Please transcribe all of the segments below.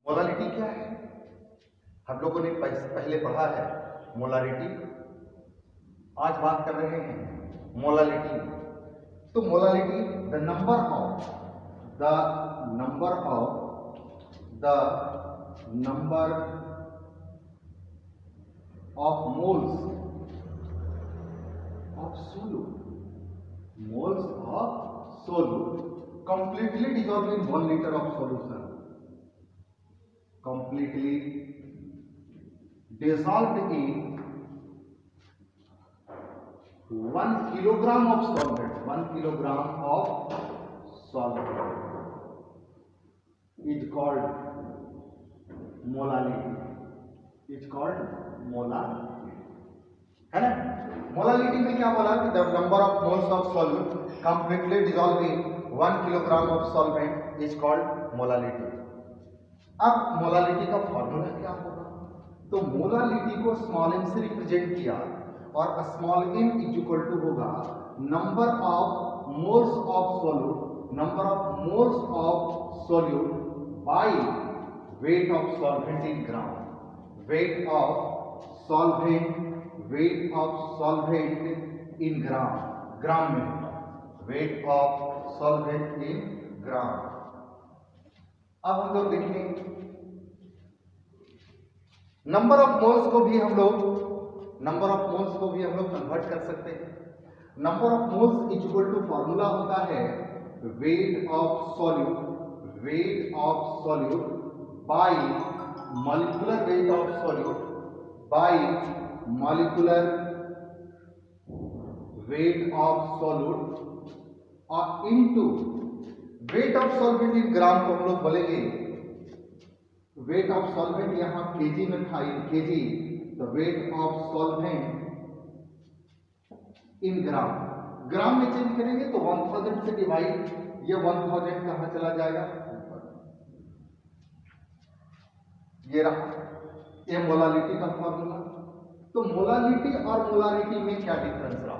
Molality क्या है? हम लोगों ने पहले पढ़ा है मोलारिटी। आज बात कर रहे हैं मोलालिटी। तो molality the number of moles of solute completely dissolved in 1 liter of solution, completely dissolved in 1 kilogram of solvent, 1 kilogram of solvent is called molality, is called molality, है ना। मोलालिटी में क्या बोला कि the number of moles of solute completely dissolve in 1 kilogram of solvent is called molality. अब molality का formula क्या होगा? तो मोलालिटी को स्मॉल एम से रिप्रेजेंट किया और small M is equal to होगा number of moles of solute, number of moles of solute by weight of solvent in gram, weight of solvent in gram में, weight of solvent in gram. अब हम लोग देखें number of moles को भी हम लोग कन्वर्ट कर सकते हैं। Number of moles is equal to formula होता है weight of solute by molecular weight of solute by molecular weight of solute और into weight of solvent in gram को हम लोग बोलेंगे वेट ऑफ सॉल्वेंट, यहां केजी में था, इन केजी, तो weight of solvent in gram में चेंज करेंगे तो 1000 से डिवाइड, ये 1000 कहां चला जाएगा, ये रहा, ये मोलालिटी का फॉर्मूला। तो मोलालिटी और मोलारिटी में क्या डिफरेंस रहा?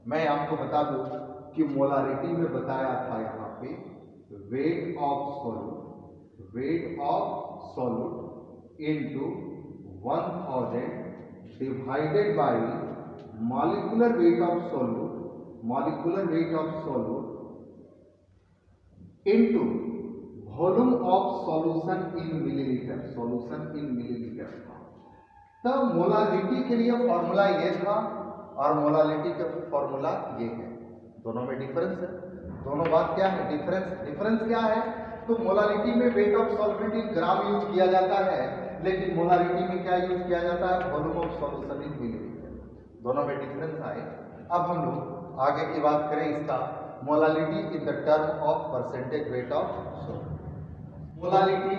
मैं आपको बता दूं कि मोलारिटी में बताया था यहां पे wait of solute into 1000 divided by molecular weight of solute into volume of solution in millilitre था। तब मोलारिटी के लिए फॉर्मूला ये था और मोलालिटी का फॉर्मूला ये है। दोनों में डिफरेंस है। दोनों बात क्या है? डिफरेंस क्या है? तो मोलालिटी में weight of solvent in gram use किया जाता है, लेकिन मोलारिटी में क्या यूज किया जाता है? Volume of solution in millilitre. दोनों में डिफरेंस आए। अब हम लोग आगे की बात करें इसका, molality in the term of percentage weight of solvent. Molality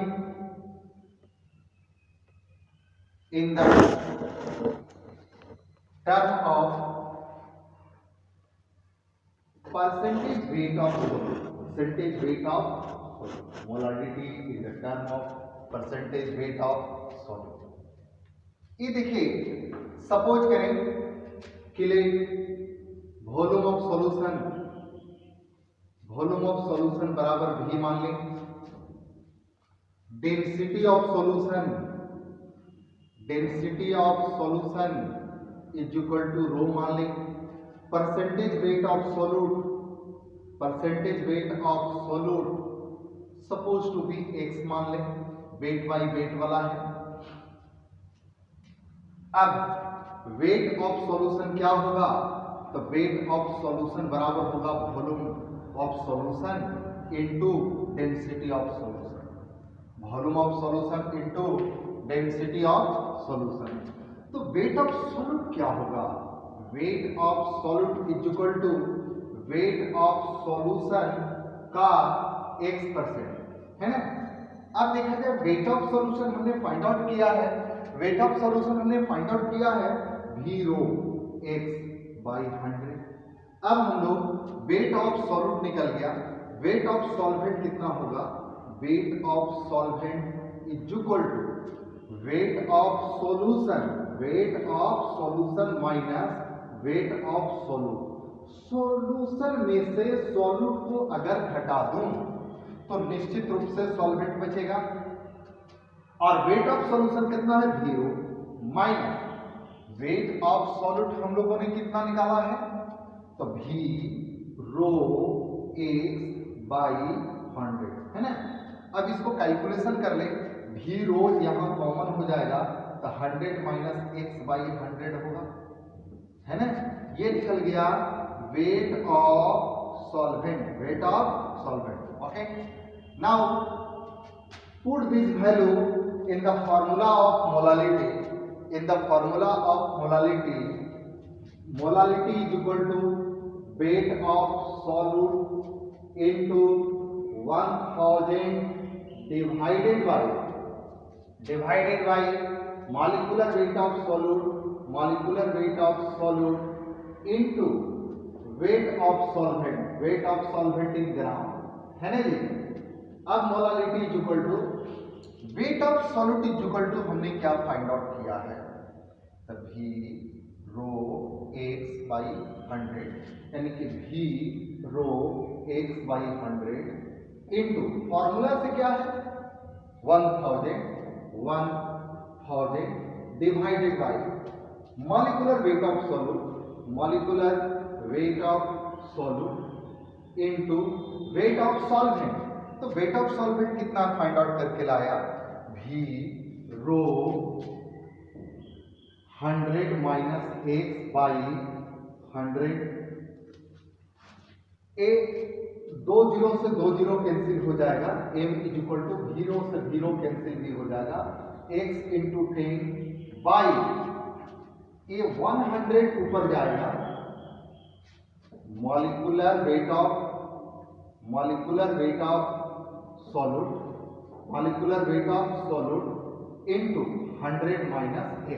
in the term of percentage weight of molality in the term of percentage weight of solute। ये देखिए, सपोज करें कि वॉल्यूम ऑफ सॉल्यूशन बराबर V मान लें, density of solution is equal to rho मान लें, percentage weight of solute suppose to be x मान लें, वेट बाई वेट वाला है। अब वेट ऑफ सॉल्यूशन क्या होगा? तो वेट ऑफ सॉल्यूशन बराबर होगा volume of solution into density of solution, volume of solution into density of solution. तो वेट ऑफ सॉल्यूट क्या होगा? Weight of solute is equal to weight of solution का x%, है ना। अब देखा जाए वेट ऑफ सॉल्यूशन हमने फाइंड आउट किया है, v रो x बाई 100। अब हम लोग वेट ऑफ सॉल्यूट निकल गया, वेट ऑफ सॉल्वेंट कितना होगा? Weight of solvent is equal to weight of solution minus weight of solution में से सॉल्यूट को अगर घटा दूं तो निश्चित रूप से सॉल्वेंट बचेगा, और वेट ऑफ सॉल्यूशन कितना है 0 माइनस वेट ऑफ सॉल्यूट हम लोगों ने कितना निकाला है तो v रो x बाई 100 है ना। अब इसको कैलकुलेशन कर ले v रो यहाँ कॉमन हो जाएगा तो 100 माइनस एक्स बाई 100 होगा है ना। ये निकल गया weight of solvent okay. Now put this value in the formula of molality molality is equal to weight of solute into 1000 divided by molecular weight of solute into weight of solvent in gram है ना जी। अब molality is equal to weight of solute is equal to हमने क्या find out किया है तो v rho x by 100 यानी कि v rho x by 100 into formula से क्या है 1000 divided by molecular weight of solute into weight of solvent. तो वेट ऑफ सॉल्वेंट कितना फाइंड आउट करके लाया v rho 100 minus x by 100 ए 2 जीरो से 2 जीरो कैंसिल हो जाएगा m इज इक्वल टू 0 से 0 कैंसिल भी हो जाएगा x इंटू 10 बाई ये 100 ऊपर जाएगा molecular weight of solute into 100 minus x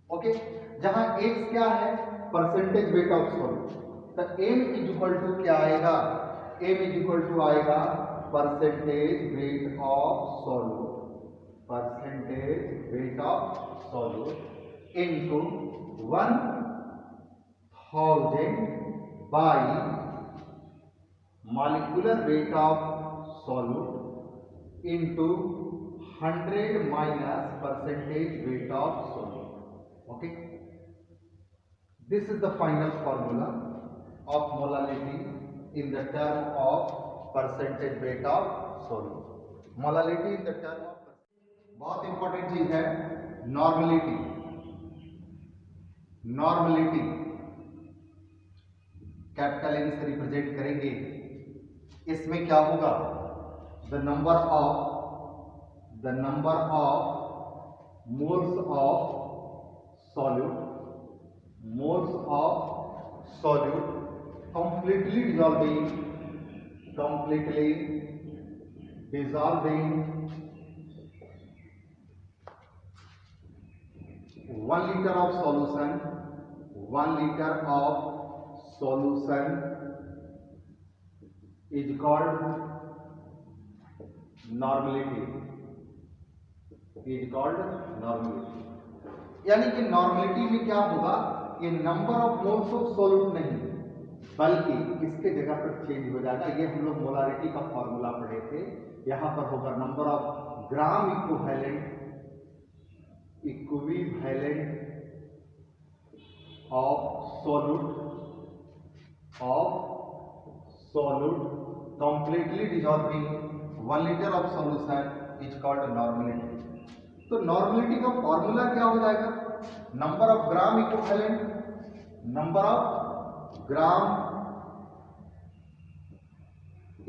okay. जहां x क्या है परसेंटेज वेट ऑफ सॉल्यूट तो m इज इक्वल टू क्या आएगा percentage weight of solute into 1000 by molecular weight of solute into 100 minus percentage weight of solute okay. This is the final formula of molality in the term of percentage weight of solute. Molality in the term of बहुत important चीज है normality capital N से represent करेंगे। इसमें क्या होगा the number of moles of solute completely dissolving 1 liter of solution is called normality यानी कि नॉर्मलिटी में क्या होगा ये number of moles of solute नहीं बल्कि इसके जगह पर चेंज हो जाएगा। ये हम लोग मोलारिटी का फॉर्मूला पढ़े थे। यहां पर होगा number of gram equivalent of solute completely dissolving 1 liter of solution is called normality. तो नॉर्मलिटी का फॉर्मूला क्या हो जाएगा number of gram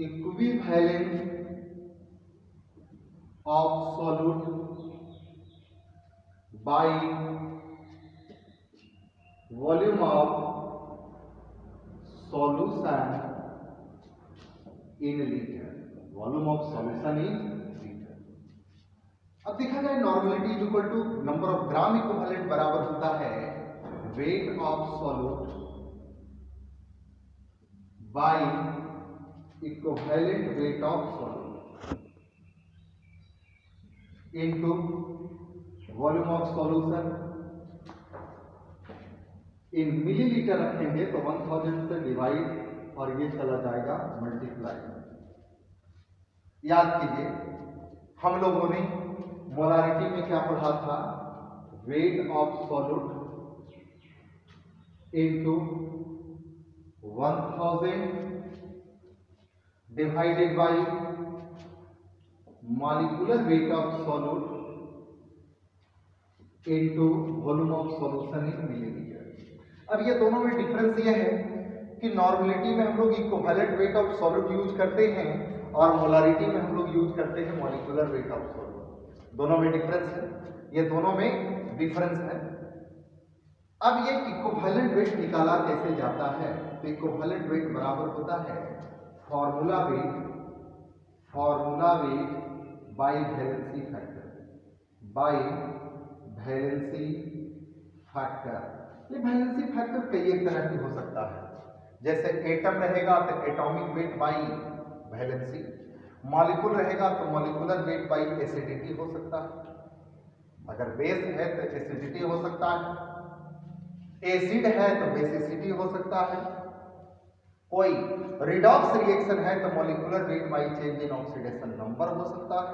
equivalent of solute by volume of solution in litre. अब देखा जाए normality is equal to number of gram equivalent बराबर होता है weight of solute by equivalent weight of solute into volume of solution in millilitre रखेंगे तो 1000 से divide और ये चला जाएगा मल्टीप्लाई। याद कीजिए हम लोगों ने मोलारिटी में क्या पढ़ा था, weight of solute into 1000 divided by molecular weight of solute into volume of solution in millilitre. अब ये दोनों में डिफरेंस ये है कि नॉर्मलिटी में हम लोग equivalent weight of solute use करते हैं और मोलारिटी में हम लोग यूज करते हैं मॉलिक्यूलर वेट ऑफ सॉल्यूट। दोनों में डिफरेंस है, ये दोनों में डिफरेंस है। अब ये इक्विवेलेंट वेट निकाला कैसे जाता है, तो इक्विवेलेंट वेट बराबर होता है formula weight by valency factor, bye valency factor. ये वैलेंसी फैक्टर कई एक तरह की हो सकता है, जैसे एटम रहेगा तो atomic weight by valency, molecule रहेगा तो मॉलिक्यूलर वेट बाय एसिडिटी हो सकता है, अगर बेस है तो एसिडिटी हो सकता है, एसिड है तो बेसिसिटी हो सकता है, कोई रिडॉक्स रिएक्शन है तो molecular weight by change in oxidation number हो सकता है,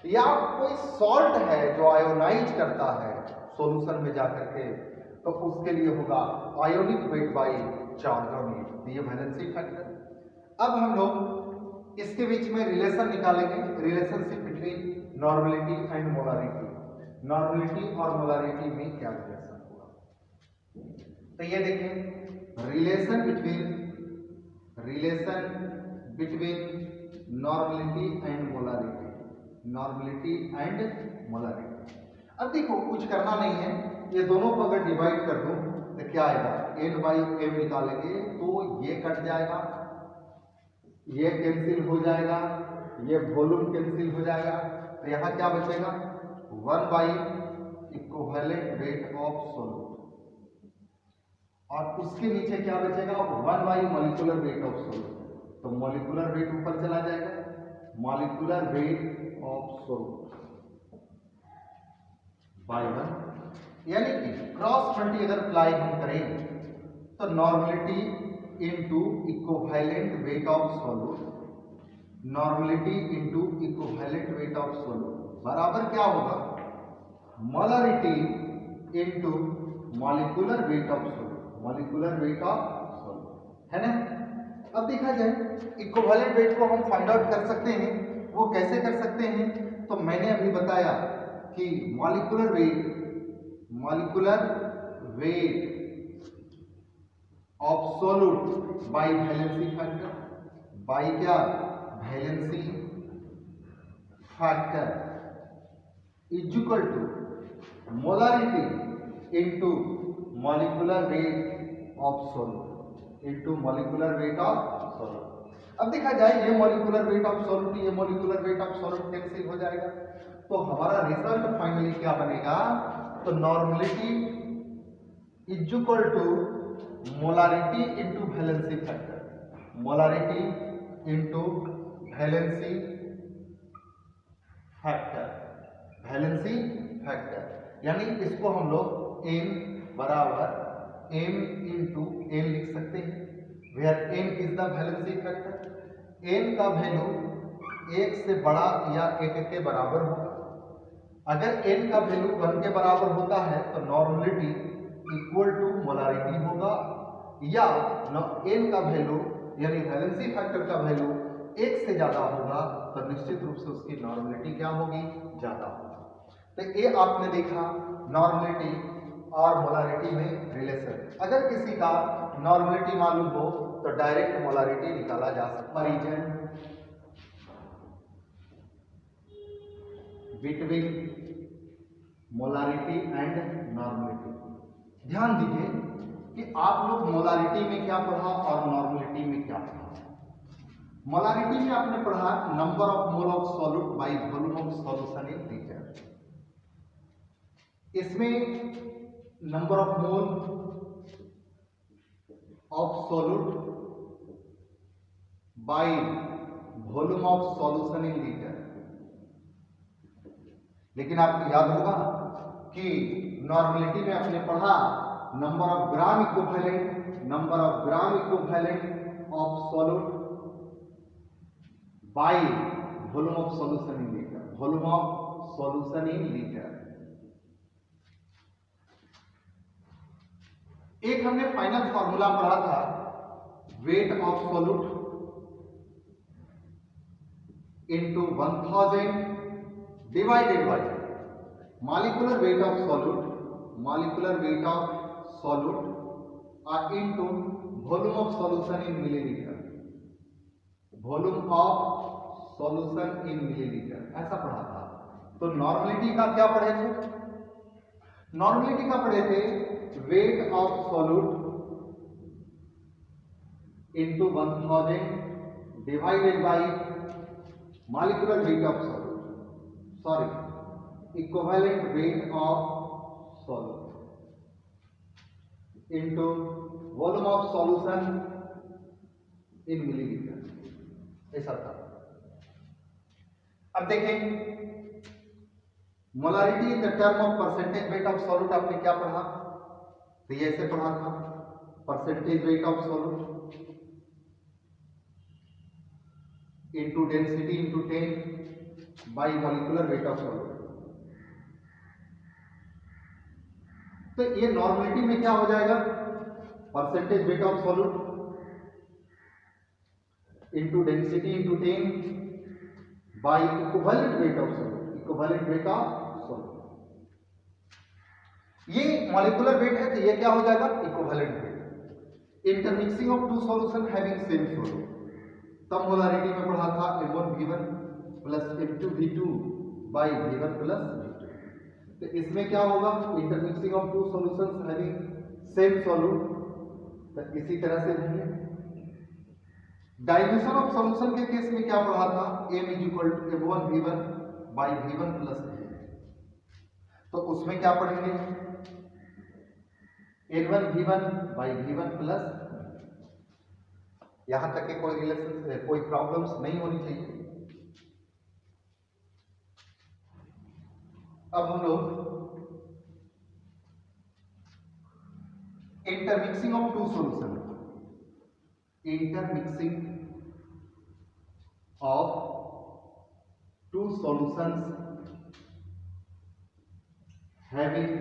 या कोई सॉल्ट है जो आयोनाइज करता है सॉल्यूशन में जाकर के तो उसके लिए होगा आयोनिक वेट बाय चार्ज, ये वैलेंसी फैक्टर। अब हम लोग इसके बीच में रिलेशन निकालेंगे, relationship between normality and molarity. Normality और मोलारिटी में क्या रिलेशन होगा, तो ये देखें relation between normality and molarity, normality and molarity. अब देखो कुछ करना नहीं है, ये दोनों को अगर डिवाइड कर दूं तो क्या आएगा, n बाई m निकालेंगे तो ये कट जाएगा, ये कैंसिल हो जाएगा, ये वॉल्यूम कैंसिल हो जाएगा, तो यहां क्या बचेगा 1 by equivalent weight of solute, और उसके नीचे क्या बचेगा 1 by molecular weight of solute. तो मॉलिक्यूलर वेट ऊपर चला जाएगा, molecular weight of solute bye 1, यानी कि क्रॉस मल्टी अगर अप्लाई हम करें तो normality into equivalent weight of solute, normality into equivalent weight of solute बराबर क्या होगा molarity into molecular weight of solute, molecular weight of solute, है ना। अब देखा जाए इक्विवेलेंट वेट को हम फाइंड आउट कर सकते हैं, वो कैसे कर सकते हैं, तो मैंने अभी बताया कि molecular weight of solute by valency factor, by क्या valency factor is equal to molarity into molecular weight of solute, into molecular weight of solute. अब देखा जाए ये मॉलिक्यूलर वेट ऑफ सॉल्यूट, ये molecular weight of solute cancel हो जाएगा, तो हमारा रिजल्ट फाइनली क्या बनेगा, तो normality is equal to molarity into valency factor, molarity into valency factor, valency factor, यानी इसको हम लोग n बराबर m इंटू n लिख सकते हैं, where n is the valency factor. n का वैल्यू 1 से बड़ा या 1 के बराबर होगा, अगर n का वैल्यू 1 के बराबर होता है तो नॉर्मलिटी इक्वल टू मोलारिटी होगा, या n का वैल्यू यानी वैलेंसी फैक्टर का वैल्यू 1 से ज्यादा होगा तो निश्चित रूप से उसकी नॉर्मलिटी क्या होगी, ज्यादा होगी। तो ये आपने देखा नॉर्मलिटी और मोलारिटी में रिलेशन। अगर किसी का नॉर्मलिटी मालूम हो तो डायरेक्ट मोलारिटी निकाला जा सकता है। Region between molarity and normality, ध्यान दीजिए कि आप लोग मोलारिटी में क्या पढ़ा और नॉर्मलिटी में क्या पढ़ा। मोलारिटी में आपने पढ़ा number of mole of solute by volume of solution in litre, इसमें number of mole of solute by volume of solution in litre. लेकिन आपको याद होगा कि नॉर्मलिटी में आपने पढ़ा number of gram equivalent, number of gram equivalent of solute by volume of solution in litre, volume of solution in litre. एक हमने फाइनल फॉर्मूला पढ़ा था, weight of solute into 1000 divided by molecular weight of solute, molecular weight of solute into volume of solution in millilitre, volume of solution in millilitre, ऐसा पढ़ा था। तो normality का क्या पढ़े थे? नॉर्मलिटी का पढ़े थे wait of solute into 1000 divided by molecular weight of solute, sorry equivalent weight of solute into volume of solution in millilitre, ऐसा था। अब देखें molarity in the term of percentage weight of solute, आपने क्या पढ़ा? तो ये ऐसे पढ़ा था, percentage weight of solute into density into 10 bye molecular weight of solute. तो ये नॉर्मलिटी में क्या हो जाएगा? Percentage weight of solute into density into 10 by equivalent weight of solute, equivalent weight of solute. ये मॉलिक्यूलर वेट है तो ये क्या हो जाएगा? Equivalent weight. Intermixing of two solution having same solute, तब मोलारिटी में पढ़ा था M1 V1 plus M2 V2 by V1 plus V2। तो इसमें क्या होगा? Intermixing of two solutions having same solute, तो इसी तरह से होंगे। डाइल्यूशन ऑफ सॉल्यूशन के केस में क्या पढ़ा था? M is equal to M1 V1 by V1 plus V, तो उसमें क्या पढ़ेंगे? N1 V1 by V1 plus, यहां तक के कोई रिलेशन, कोई प्रॉब्लम्स नहीं होनी चाहिए। अब हम लोग intermixing of two solution, intermixing of two solutions having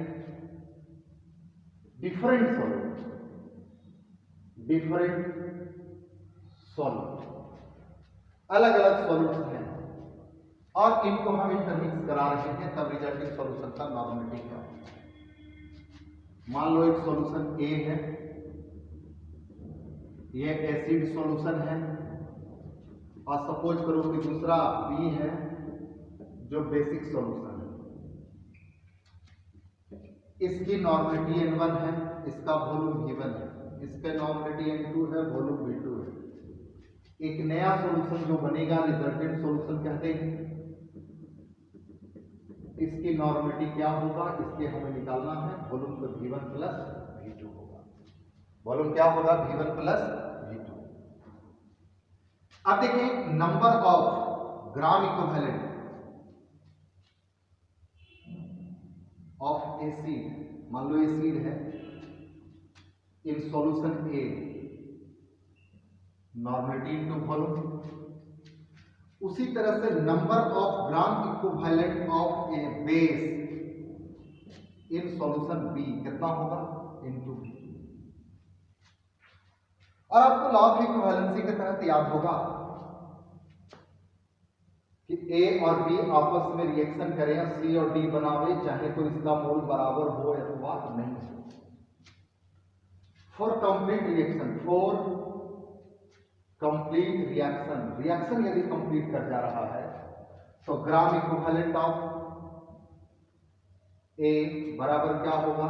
different solute, different solute, अलग अलग सॉल्यूट्स हैं और इनको हम इंटरमिक्स करा रहे हैं, तब रिजल्टिंग सॉल्यूशन का नॉर्मलिटी क्या है। मान लो एक सॉल्यूशन ए है, ये एसिड सॉल्यूशन है, और सपोज करो कि दूसरा बी है जो बेसिक सॉल्यूशन है। इसकी नॉर्मलिटी N1 है, इसका वॉल्यूम V1 है, इसका नॉर्मलिटी N2 है, वॉल्यूम V2 है। एक नया सॉल्यूशन जो बनेगा रिजल्टेंट सॉल्यूशन कहते हैं। इसकी नॉर्मलिटी क्या होगा? इसके हमें निकालना है, वॉल्यूम तो V1 प्लस V2 होगा। वॉल्यूम क्या होगा? V1 plus V2। अब देखिए number of gram equivalent of acid, मान लो एसिड है in solution A, normality into volume. उसी तरह से number of gram equivalent of a base in solution B कितना होगा? Into B. और आपको लॉ ऑफ इक्विवेलेंसी के तहत याद होगा कि ए और बी आपस में रिएक्शन करें, सी और डी बनावे, चाहे तो इसका मोल बराबर हो अथवा नहीं हो। For complete reaction, for complete reaction, reaction यदि कंप्लीट कर जा रहा है तो ग्राम इक्विवेलेंट ऑफ ए बराबर क्या होगा?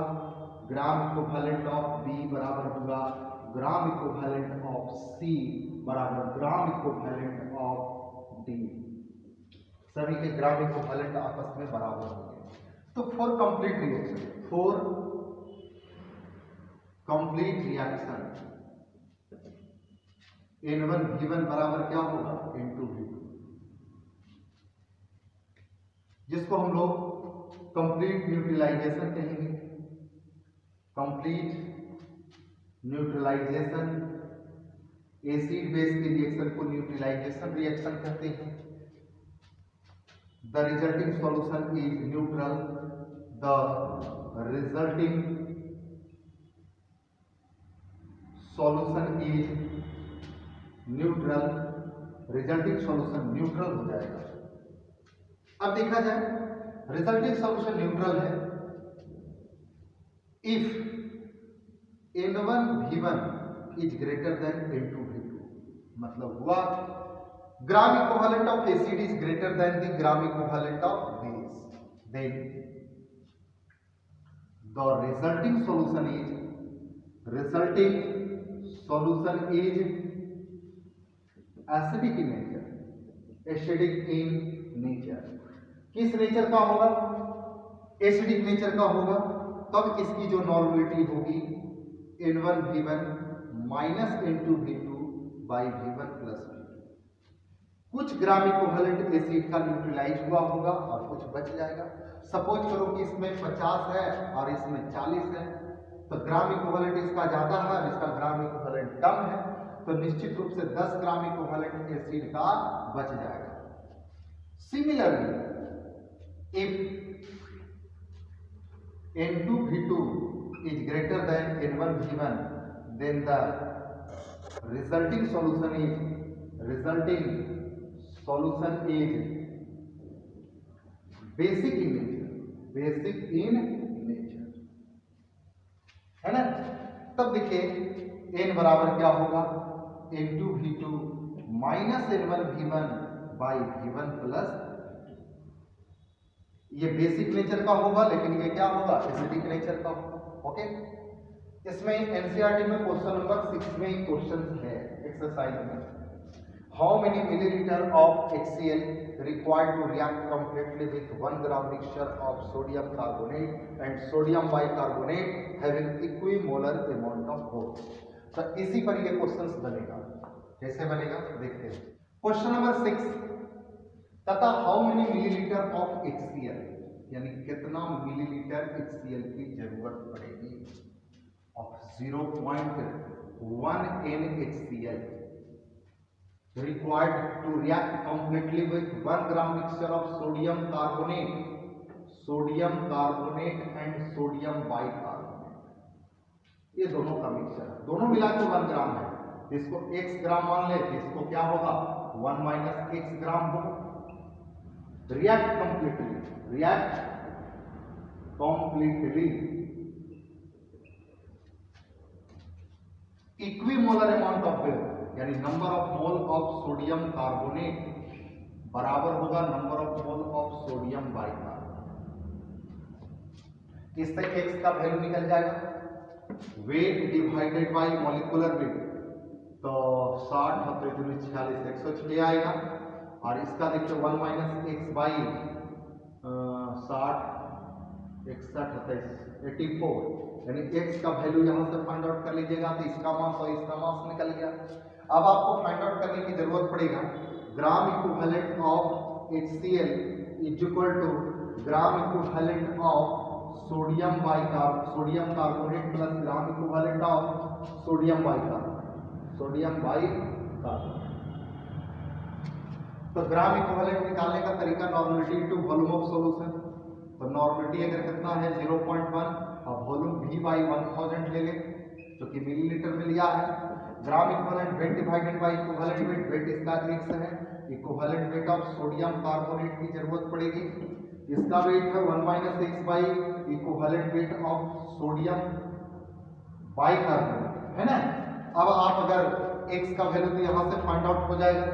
ग्राम इक्विवेलेंट ऑफ बी बराबर होगा ग्राम इक्विवेलेंट ऑफ सी बराबर ग्राम इक्विवेलेंट ऑफ डी। सभी के ग्राम इक्विवेलेंट आपस में बराबर होंगे। तो for complete reaction, for complete reaction N1 V1 बराबर क्या होगा? N2 V2, जिसको हम लोग कंप्लीट न्यूट्रलाइजेशन कहेंगे। कंप्लीट न्यूट्रलाइजेशन, एसिड बेस के रिएक्शन को न्यूट्रलाइजेशन रिएक्शन कहते हैं। the resulting solution is neutral, the resulting solution is neutral, resulting solution neutral हो जाएगा। अब देखा जाए रिजल्टिंग सॉल्यूशन न्यूट्रल है if n1 v1 is greater than n2 v2, मतलब हुआ gram equivalent of acid is greater than the gram equivalent of base, then the resulting solution is acidic in nature, acidic in nature. किस nature का होगा? Acidic nature का होगा। तब इसकी जो नॉर्मलिटी होगी n1 v1 minus n2 v2 by v1 plus v2। कुछ ग्राम इक्विवेलेंट एसिड का न्यूट्रलाइज हुआ होगा और कुछ बच जाएगा। सपोज करो कि इसमें 50 है और इसमें 40 है, तो ग्राम इक्विवेलेंट इसका ज्यादा है और इसका ग्राम इक्विवेलेंट कम है, तो निश्चित रूप से 10 ग्राम इक्विवेलेंट एसिड का बच जाएगा। Similarly if n2 v2 is greater than n1 v1, then the resulting solution is basic in nature, है ना। तब देखिए n बराबर क्या होगा, n2 v2 minus n1 v1 by v1 plus, ये बेसिक नेचर का होगा लेकिन ये क्या होगा, एसिडिक नेचर का होगा। ओके, इसमें एनसीईआरटी में क्वेश्चन नंबर 6 में क्वेश्चन है एक्सरसाइज में, how many millilitre of HCl required to react completely with 1 gram mixture of sodium carbonate and sodium bicarbonate having equimolar amount of both. तो इसी पर ये क्वेश्चंस बनेगा। कैसे बनेगा देखते हैं। क्वेश्चन नंबर 6, तथा how many millilitre of HCl, यानी कितना मिलीलीटर HCl की जरूरत पड़ेगी of 0.1 NaHCl required to react completely with 1 gram mixture of sodium carbonate and sodium bicarbonate। ये दोनों का मिक्सचर, दोनों मिला के 1 ग्राम है, इसको x ग्राम मान ले, इसको क्या होगा 1 माइनस x ग्राम होगा। react completely equimolar amount of both, यानी number of mole of sodium carbonate बराबर होगा number of mole of sodium bicarbonate. इससे x का वैल्यू निकल जाएगा, weight divided by molecular weight, तो 60 40 46 106 आएगा। और इसका देखिए 1 माइनस एक्स बाई 60 61 84, यानी एक्स का वैल्यू यहाँ से फाइंड आउट कर लीजिएगा, तो इसका मास और इसका मास निकल गया। अब आपको फाइंड आउट करने की जरूरत पड़ेगा gram equivalent of HCl is equal to gram equivalent of sodium carbonate plus gram equivalent of sodium bicarbonate. तो ग्राम इक्विवेलेंट निकालने का तरीका normality to volume of solution, तो नॉर्मलिटी अगर कितना है 0.1 और वॉल्यूम v बाई 1000 ले लें जो कि मिलीलीटर में लिया है। Gram equivalent weight divided by equivalent weight, weight इसका x है, equivalent weight of sodium carbonate की जरूरत पड़ेगी, इसका वेट है 1 minus x by equivalent weight of sodium bicarbonate, है ना। अब आप अगर x का वैल्यू तो यहाँ से फाइंड आउट हो जाएगा,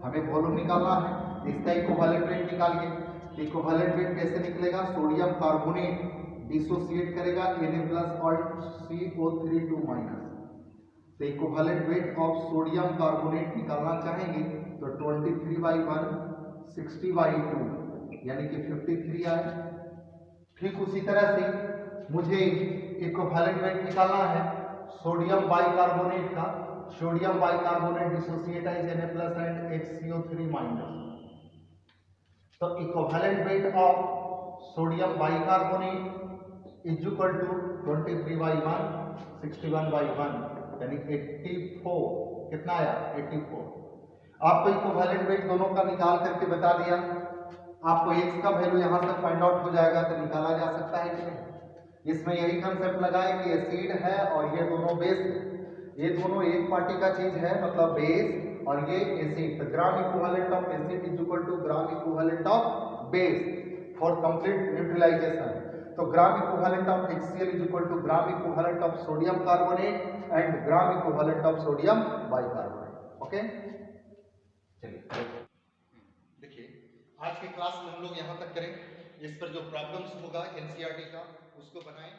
हमें वॉल्यूम निकालना है, इसका इक्विवेलेंट वेट निकालिए। इक्विवेलेंट वेट कैसे निकलेगा, सोडियम कार्बोनेट डिसोसिएट करेगा Na प्लस और CO3 माइनस, तो equivalent weight of sodium carbonate निकालना चाहेंगे तो 23/1 60/2 यानी कि 53 आए। ठीक उसी तरह से मुझे इक्विवेलेंट वेट निकालना है सोडियम बाइकार्बोनेट का, सोडियम बाइकार्बोनेट डिसोसिएट है Na plus and HCO3 minus, तो equivalent weight of sodium bicarbonate is equal to 23/1 61/1 यानी 84, कितना आया 84। आपको इक्विवेलेंट वेट दोनों का निकाल करके बता दिया। आपको x का वैल्यू यहाँ से फाइंड आउट हो जाएगा तो निकाला जा सकता है कि नहीं। इसमें यही कंसेप्ट लगाए कि एसिड है और ये दोनों बेस है, ये दोनों एक पार्टी का चीज है, मतलब बेस और ये एसिड। तो gram equivalent of acid is equal to gram equivalent of base for complete neutralisation. तो gram equivalent of HCl is equal to gram equivalent of sodium carbonate and gram equivalent of sodium bicarbonate. Okay, चलिए देखिए आज के class में हम लोग यहाँ तक करें। इस पर जो प्रॉब्लम्स होगा NCERT का उसको बनाएं।